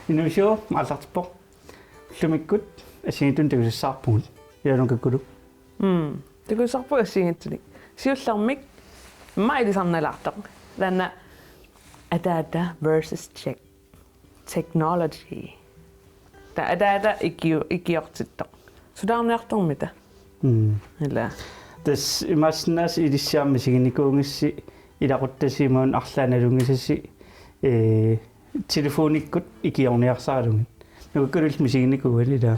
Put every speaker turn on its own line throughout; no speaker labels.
Inusio mallartpo. Lumikkut asingitun takussaarpugut. Ianukakulu.
Takussaarpu asingituni. Siullarmik maidisarnalartaq. Lanna adada versus technology. Ta adada ikiortittaq. Sudaarniartormita. Illa.
Tas imasnas idissiarmi siginikuungissi ilaquttasimuun arlaanalungisassi telefonikkut ikiorniarsaalungi. Nukkulul misignikuu da.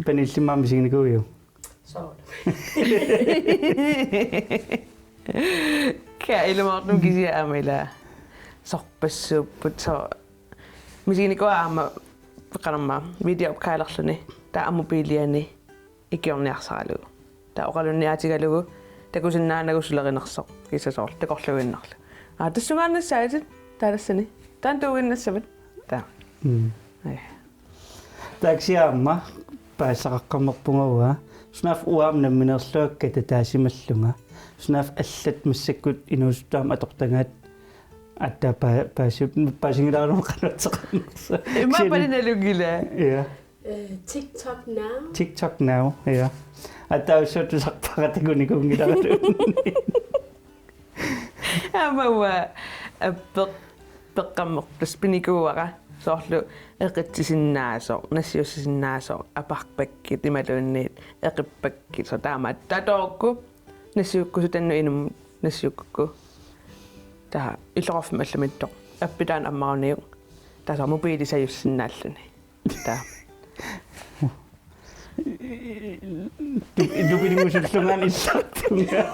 Panillimmaa misignikuu.
Så.
Kailemartum kisiaamila sorpassuupput so misignikua qanamma videoopkaalerluni taa mobiiliani ikiorniarsaalugu taa oqalunniaatigalugu takusinnaanagusulerinersoq kisasoor takorluginnarlu tassugaannassaatit taalassani taan tuuginnassavit taa
Taksiaamma paassaqaqqammerpungawa snaaf uaamnamminerluakka tataasimalluga snaaf allat massakkut inuusuttaam atortangaat atta paasingilaarnum qanutseqarnersa
imma palinalugila
ja
TikTok now.
TikTok now ja atta ussuttusarpaqatakunikuungilaru
amawa peqqammertus pinikuara soorlu eqittisinnaasoo nassiussisinnaasoo aparpakkit imaluunniit eqippakkit so taama tatookku nassiukkusutannu inum nassiukkukku taa illororfmallumittoq appitaan ammaruniu taasa mobiilisajussinnaalluni taa
dupingusullungaan illartunga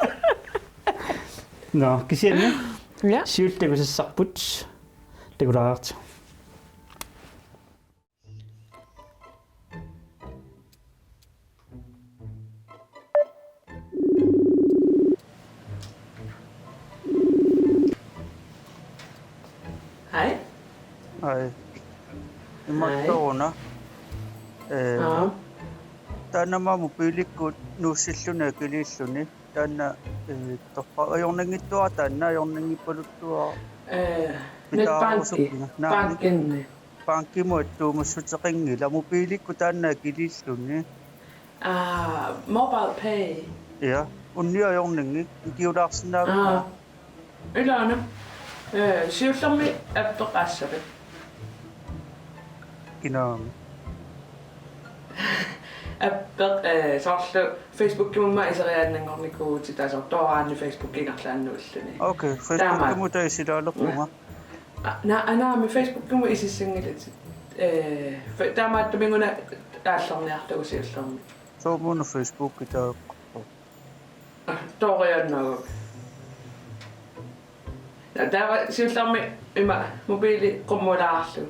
no kisianna
ja
siultagusassarput takulaartu
hej
Hej. Imortoruna. Tanna mobiilikkut nuussilluna kililluni. Tanna ajornangittua tanna ajornangippaluttua.
nyt pankkinne
Pankkimu tuumussuteqingila mobiilikku tanna kililluni.
mobile pay
Ja, unni ajornangi kiulaarsinnaavaa.
ilana siullermi appeqaassavit
Kinaami.
soorlu Facebook-kimumma iseriaannangornikuuti taasor tooraanni Facebook-ingerlaannuulluni
Okay, Facebook-kimu taisilaalerpunga.
anaami Facebook-kimu isissingilit taamaattuminguna aallerniarlugu siullermi
Soomunu Facebook taa.
tooriannagu taawa siullermi ima mobiili qummulaarlu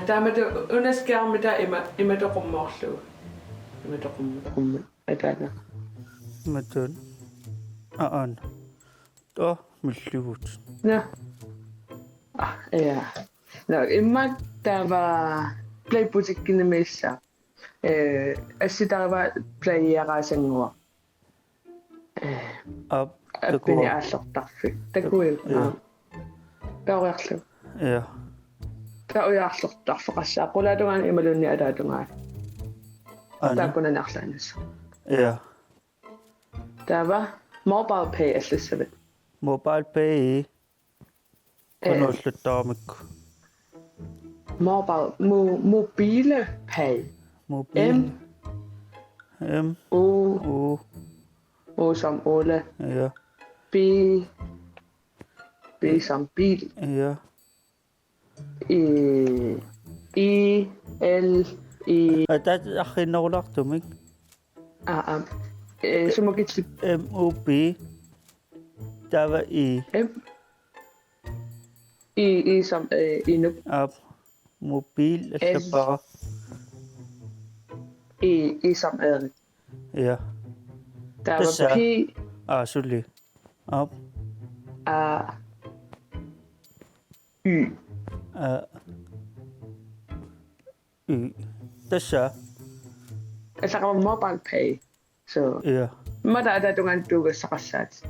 taamatu unaskiarmita ima toqummoorlugu ima toqummu atana
Matun. Aan. To millugut.
no ja no imma taava playbutikkinimissa assitava playerasangua
Ab.
appini aallertarfi takuil taoriarlu
Ja.
taoriarlertarfeqassaa qulatungaan imalunni alaatungaa
Ana.
taakunanarlaanassa
Ja.
taava mobile pay allassavit
Mobile pay. Kunulluttaamikku.
mobile pay
Mobil. M.
o
O.
som Ole
Ja.
b som bil
Ja.
L
Atat akhinnerulaqtumik.
sumukitsi
MOB. Tava I.
I som inuk
Ab. Mobil allapara.
I som Erik
Ja.
der
Det
var
så.
P
Sulli. Ab.
A Y
Y. Tassa.
altså der var mobile pay så
Ja.
må der tungan tuga saqassaat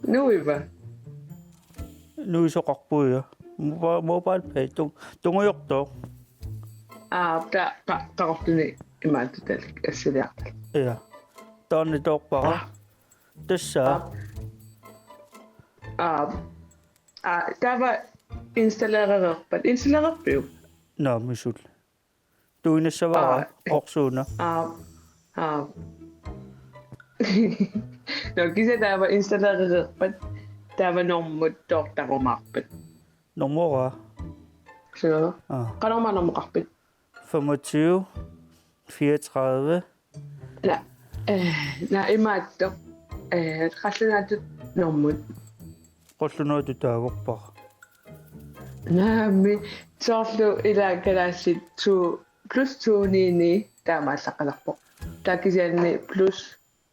Nuiva.
Nuisoqarpuia. Mobile pay tunguyortoq.
Taqortuni imaatutalik assiliartal.
Ja. Taanni toorpara. Tassaa.
Tava installeererpiu.
Naamisul. Tuinassavara orsuuna.
No kisa tava installeererpat tava normut toortarumarpat.
Numera.
Så qanorma normaqarpit.
25 34
imaattoq qallunaatut normut.
qollunuutu taagorpara.
Naami soorlu ilaakalaassit plus 2 taamaallaqalarpoq. Taakisianni plus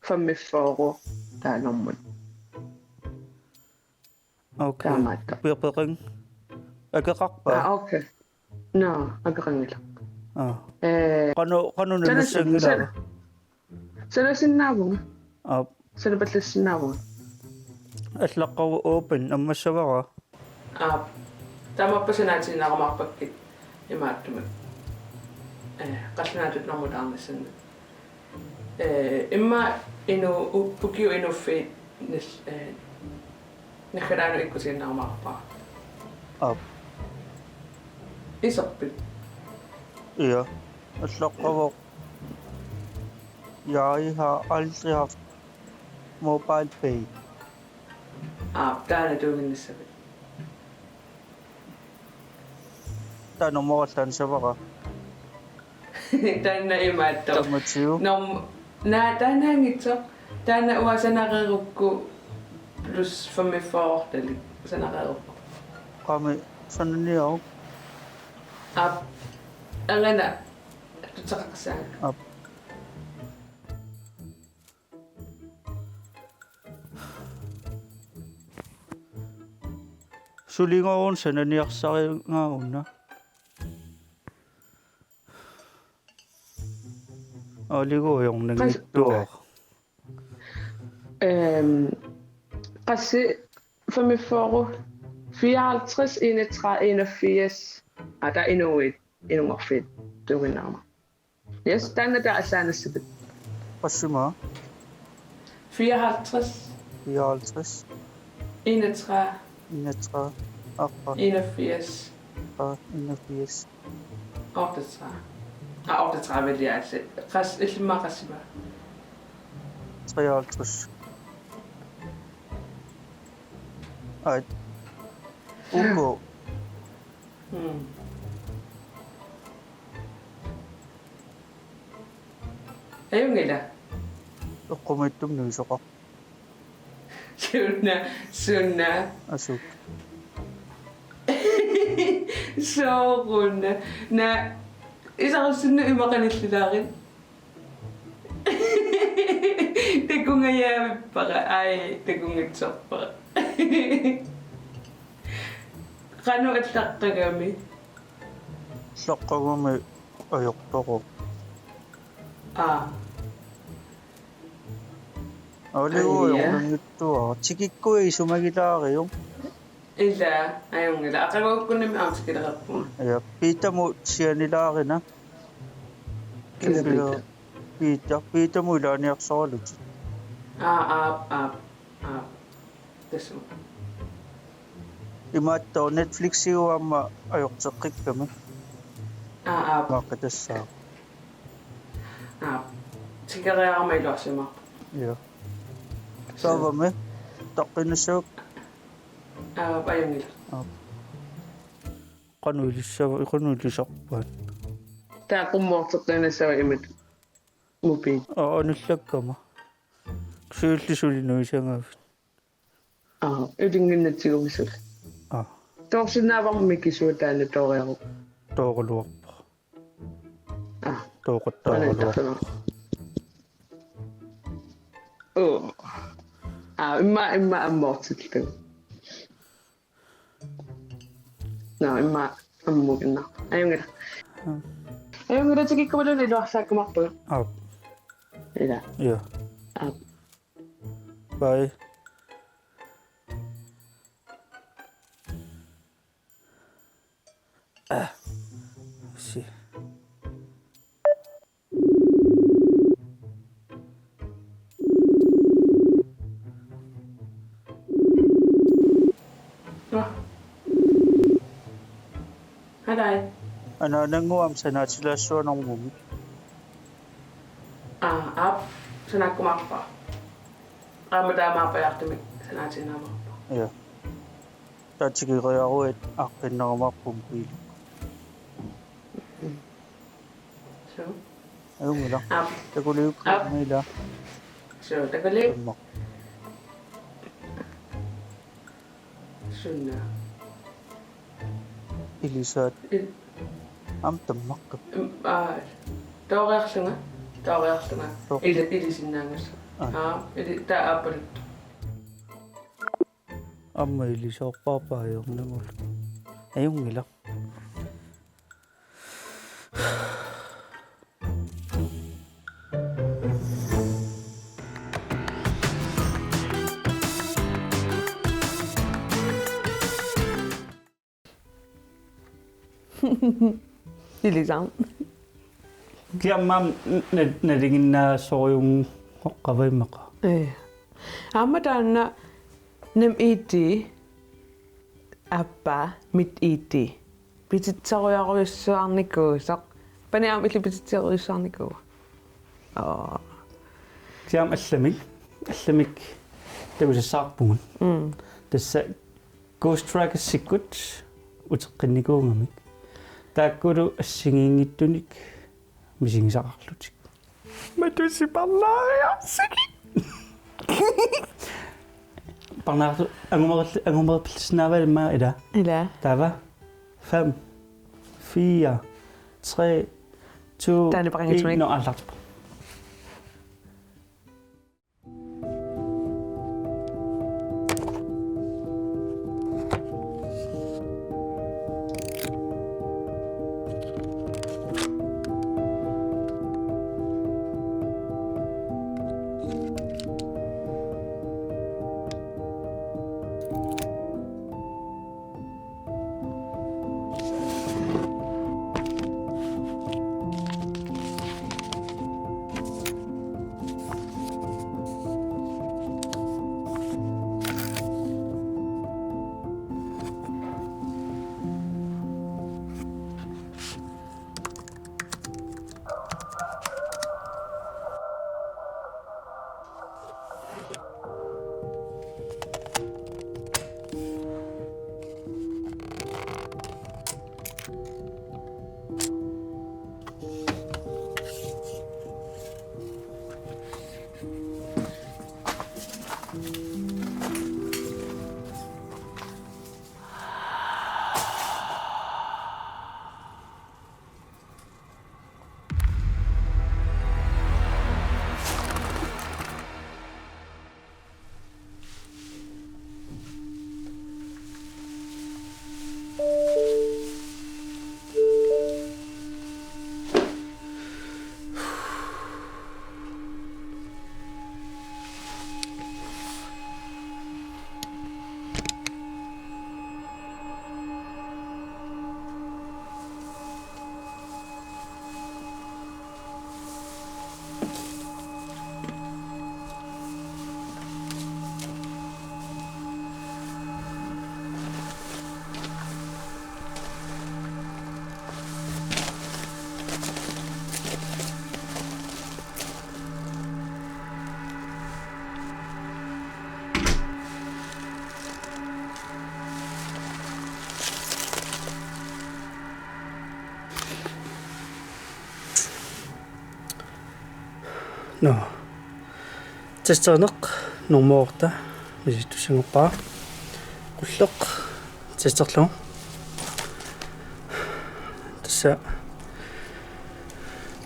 45 taanormut.
Okay.
Taamaattoq.
Pirpering. Akeqarpa.
Okay. No, akeqangila.
Qanu nunnassangilaa.
Sanasinnaavunga.
Ap.
Sanapallassinnaavunga.
Allaqqaru open ammassavara.
Tamappasanaatinaqamarpakkit imaattumat. Qallunaatut normutaarnissanna. Imma pukiu inuffiit nikhalaanu ikkusinnaqamarpaa.
Ap.
Isorpit.
Ja. Allaqqaru. Jeg har aldrig haft mobile pay.
Taana tuuginnissavit.
Der er nummer tansavara.
Taana imaattoq.
25.
Taanaangitsoq. Taana uasanaqerukku plus 45 talik. Sanaqerukku.
Qami sananiau.
Angana tutaqaqsaanga.
Ap. Sulingoon sananiarsariungaunna. Oliguujornangittuar.
Qassi 45 54 31 81. Der er endnu fedt. Det er nærmere. Yes, den er der asanassipit.
Qassima
54
54
31
31 aqua
81
81
38. 38 vil jeg altså. Ilma qassima.
53. Ej. Ugo.
Ayungila.
Uqqumittum nuisoqa.
Sunna.
Asuk.
Soorunna. Isarussunna imaqanillilaarin. Takungayaavippaqa takungitsorpaqa. Qanu allaqqagami.
Saqqagami ayortoqu. Oliguujornangittuar. Tikikkui sumagilaarium.
Illa ayungila. Aqaguukkunnimi aamsikilerappuun.
Ja piitamu sianilaarina. Piitamu ilaaniarsoralut.
Tasma.
Imaattao Netflixiuamma ajorteqqikkami. Maaqatassaa.
Sikariarmailuarsimaq.
Ja. Taavame taqqinassuuk
Ayungila.
qanuilisarpaat.
Taaqummoorteqqinassawa imat mobil.
Anullakkama. Suullisulinuisangaavit.
Ulinginnatsigumisul. Toorsinaavarmi kisuutaana tooriaruq.
Toorluarpa.
Toqattaaqaluarpa. Imma ammoortillu. Imma ammuginna. Ayungila. Ayungila tikikkamalun iluarsaakkumarpu. Ila.
Ja. Bye. Isi.
Nå. Hej dig.
Ano nanguam sa natsilasyon ng mumi?
Ab. Sana kumakpa. Madama pa yaktimik. Sana sinama pa.
Yeah. At sige kaya ako akin na kumakumpil.
So?
Ayun mo lang.
Ab.
Taguliw ko
Up.
nila.
So, tagalip.
Tumak.
Sunna.
Ilisat. Am tamak.
Tawag nga. Tawag nga.
Tok.
Ilisin na nga. Taapal.
Am may ilisok papayong naman. Ayun nila.
Ilisang.
Kaya ma'am, naringin na so yung kaway maka.
Amadana nem iti appa mit iti. Pititsakoy ako yung sarni ko. Pani am itli pititsakoy yung sarni ko.
Kaya aslamik, det var så sakbun. Det sa ghost track sikut, utqinnigo ngamik. Taakuru assingingittunik, misingsaqarlutik.
Matusiparlaria siki.
Parnaartu angumerpilsnaaval maa ila.
Ila.
Tava 5 4 3 2
Tani pakingitunik.
No allartpa. No. Testernaq normoorta misittusangerpaa. Qulleq testerlu. Tassa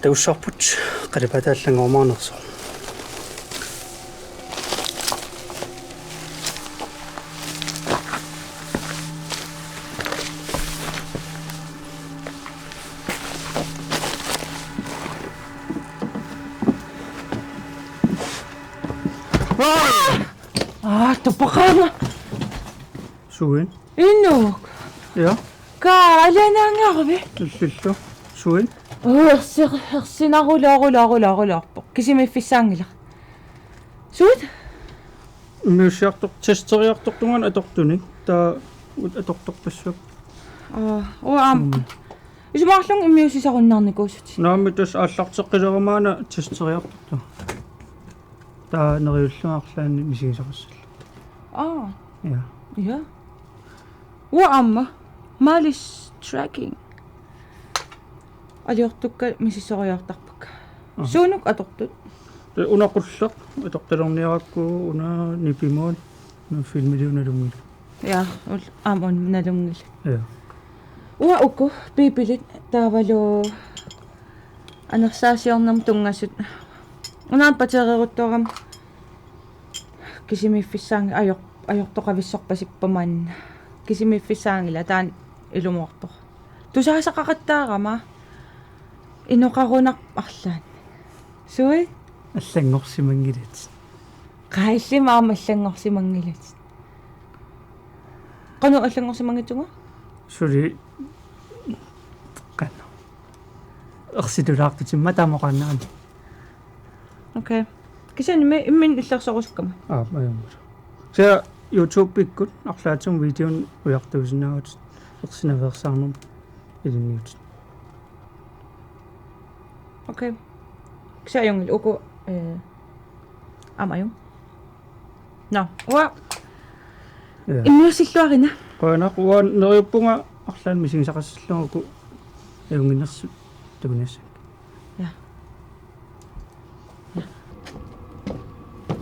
taussarput qalipataallangormaarnerso.
Tupakana.
Suin.
Inok.
Ja.
Ka, ala na nga kami.
Lillu. Suin.
Hersinarulorulorulorulorpo. Kisimiffissaangila. Suut?
Miusiartoq testeriartoqtungan atortuni. Taa atortorpassuq.
Isumaарлун иммиусисаруннаарникуусут.
Наами тас ааллартеққилермаана тестериарторта. Taa neriulluaарлаани мисигисақассал. Ja.
Ja. Amma. Malis tracking. Aliortukka misissoriartarpakka. Suunuk atortut.
Unaqulleq atortalerniarakku una nipimuun na filmiliunalungil.
Ja, amun nalungil.
Ja.
Ukku piipilit taavalu anersaasiornam tungassut. Unaan patereeruttuaram kisimiffissaang ajortoqavissorpasippamaan kisimiffissaangila taan ilumuartoq. Tusaasaqaqattaarama inoqarunaq arlaan. Sui
Аллангорсимангилат.
qaillimaama allangorsimangilat. Qanu allangorsimangitsunga?
Suli qanna. Ersidulaartutimma taamaqannaani.
Okay. Kisan immin illersorusukkama.
Majumut. Sea YouTube pikkut arlaatum videon ujartuusinnagut ersinaveersaarnum iliniut.
Okay. Kisayongil uku amayung. No.
Ja.
Immiusilluarina.
Qoanaq uan neriuppunga arlaan misigisaqassallugu ayunginnersut tugunassuk.
Ja.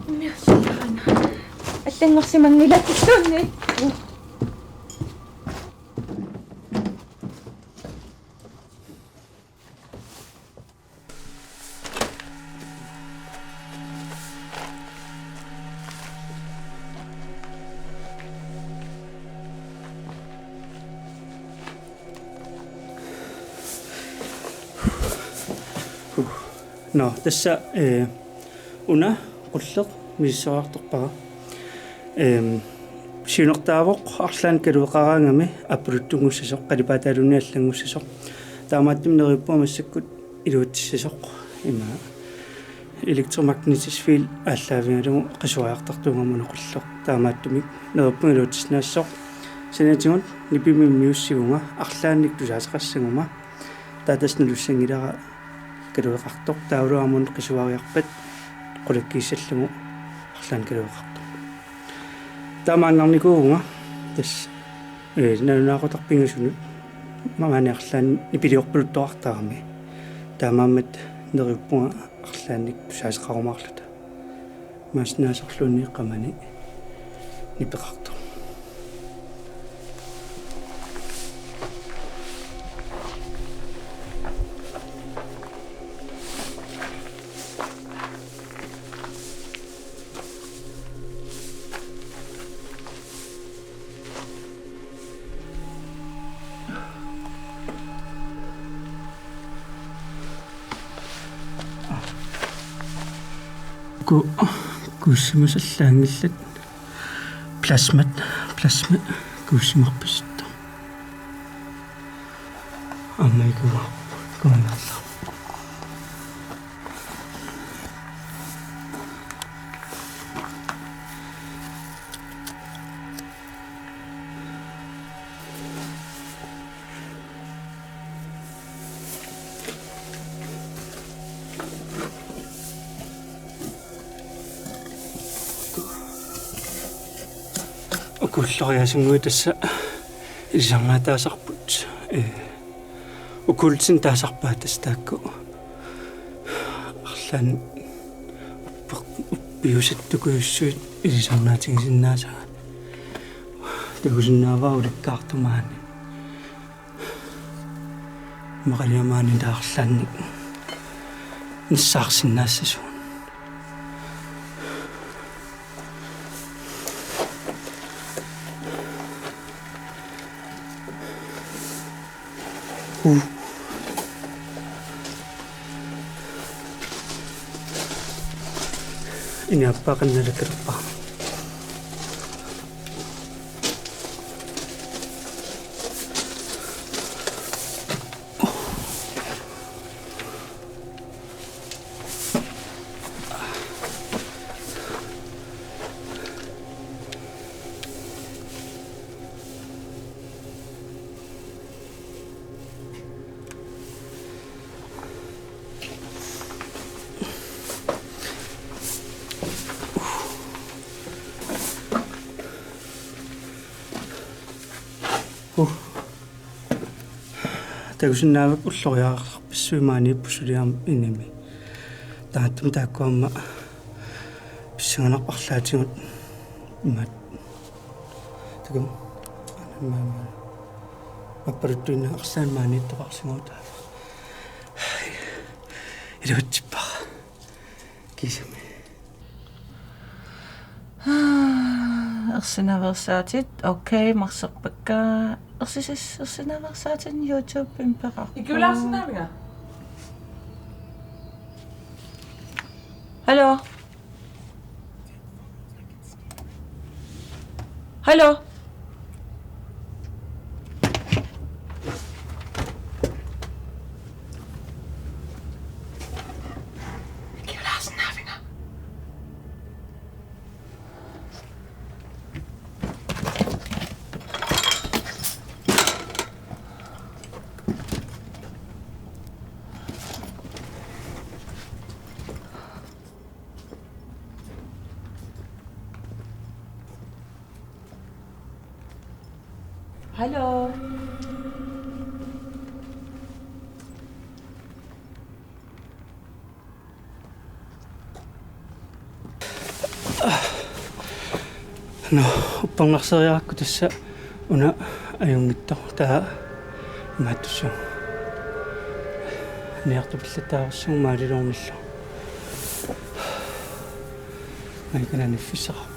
Immiusilluarina. Allangorsimangilatissuunni.
No, tässä una qulleq missoriartorpara. Siunertaavoq arlaan kalueqaraangami appuluttungussaisoq qalipataalunni allangussaisoq. Taamaattum neriuppuamassakut iluutsissasoq ima electromagnetic field aalлааvigalugu qisuariartartuungamunu qulleq. Taamaattumik neriuppunga iluutsisnaassoq. Sanatigun nipimimmiussigunga arlaannik tusaaseqassaguma taatasnalussangilera kalueqartoq tauluamun qisuariarpat qulakkiissallugu arlaan kalueqartoq. Taamaannarnikuugunga tas nanunaaqotarpingasunut mamani arlaan nipiliorpuluttoqartaarmi taamaammat neriuppunga arlaannik tusaaseqarumaarluta maasnaasorluunni qamani nipeqartoq. Kuussimasallaangillat plasma kuussimarpissuttu аммайгуа коммерла Ukulloriasungui tassa ilisarnaataasarput ukultsin taasarpaa tastaakku arlaan uppiusattukuyussuit ilisarnaatigisinnaasаа tagusinnaavaa ulikkaartumaani maqaliamaani taarlaannik nissaarsinnaassasuun ini apa kan ada kerpa Takusinnaavak ulloriaqarpissuimaani ippusuliaam inimi. Taattum taakkuamma pissanganarparlaatigut immat. Takum anamma mapparuttuinna arsaanmaani ittaqarsinguutaa. Iluutippa. Kisami.
Ersinaveraasaatit okay marserpakka ersinaveraasaatin YouTube impeqaq.
Ikulaarsinaavinga.
Hallo. Hallo. Ikulaarsinaavinga. Hallo.
No, uppangarseriarakku tassa una ajungittor taa imaattussu. Niartupillataarsugu maalilormillu. Aikana niffissaqarpu.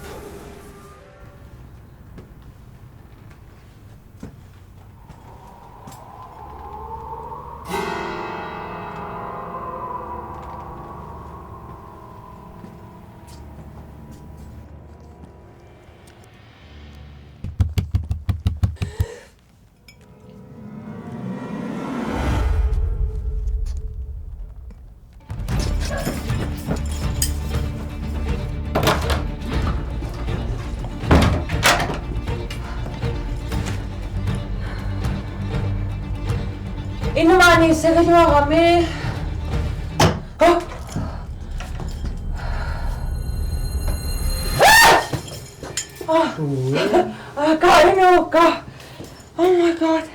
Inumani sagaliwaqami. Kainukka. Oh my god.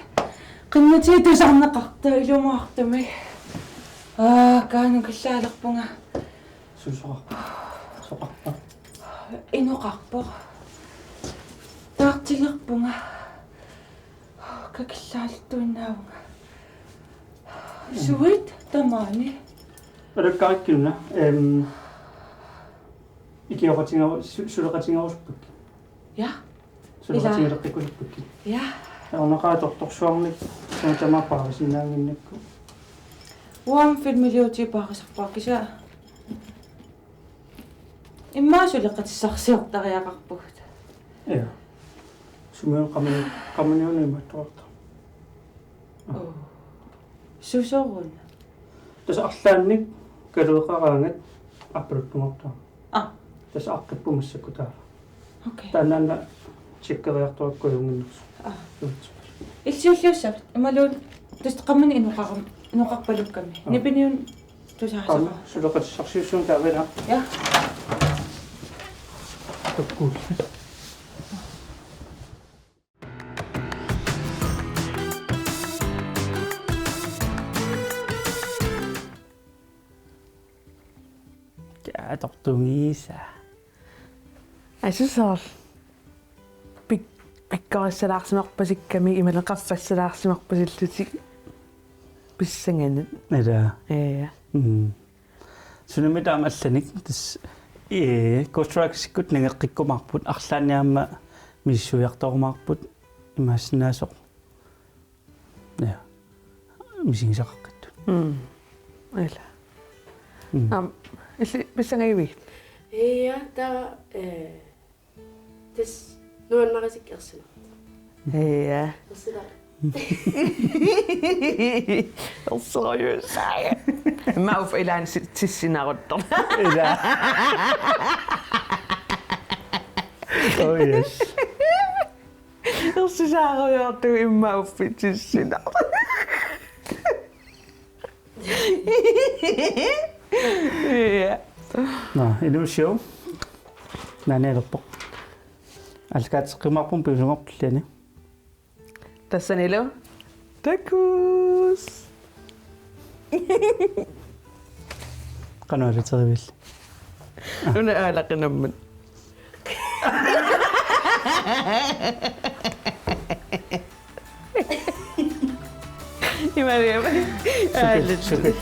Qinnatii ilumuartumi. Kaanukallaalerpunga.
Susoqarpu. Soqarpa.
Inuqarpoq. Taartilerpunga. Kakillaaltuinnaavunga. Suit tamani.
Rakkaakkiuna ikioratinger suleqatingeruspukki.
Ja.
Suleqatingereqqikullerpukki.
Ja.
Ornaqaatortorsuarnik tamapaavisinnaanginnakku.
Uam filmiliutipaaqisarpaakisa. Imma suleqatissarsiortariaqarpugut.
Ja. Sumion qamaniunimattuarta.
Susorun.
Tasa arlaannik kalueqaraangat appaluttumartaa. Tasa aqqippumassakku taala.
Okay.
Taannaanna chikkeriartuakkuйунгиннерсу.
Ilsiulliussavit imaluun tust qammani inuqarpalukkami. Nipiniun tusaasaq.
Suleqatissarsiussuun taavina.
Ja.
Tukkuul. Tortugiisa.
Asisol. Pikkarisalaarsimerpasikkami imaneqarfassalaarsimerpasilluti pissanganat.
Nada.
Ja.
Sunumitaamallanik tas Ghostrikut nangeqqikkumarput arlaaniaamma missuiartorumarput imaassinaasuq. Ja. Misingisaqaqqattu.
Ela. Illi pissangaivit.
Ja, der das nuannarisikersinart.
Ja.
Tassila.
Seriøst. Mä uf ilan tissinaruttor.
Ida. Oh yes.
Sisaaruyortu imma uffi tissinarut. Ja.
No, illusion. Nanelerpoq. Alkaatseqqimarpum piusungorpillani.
Tässä niilo. Takkus!
Qanualitserivil.
Nuna aalaqinamman. Imariam.
Shukr.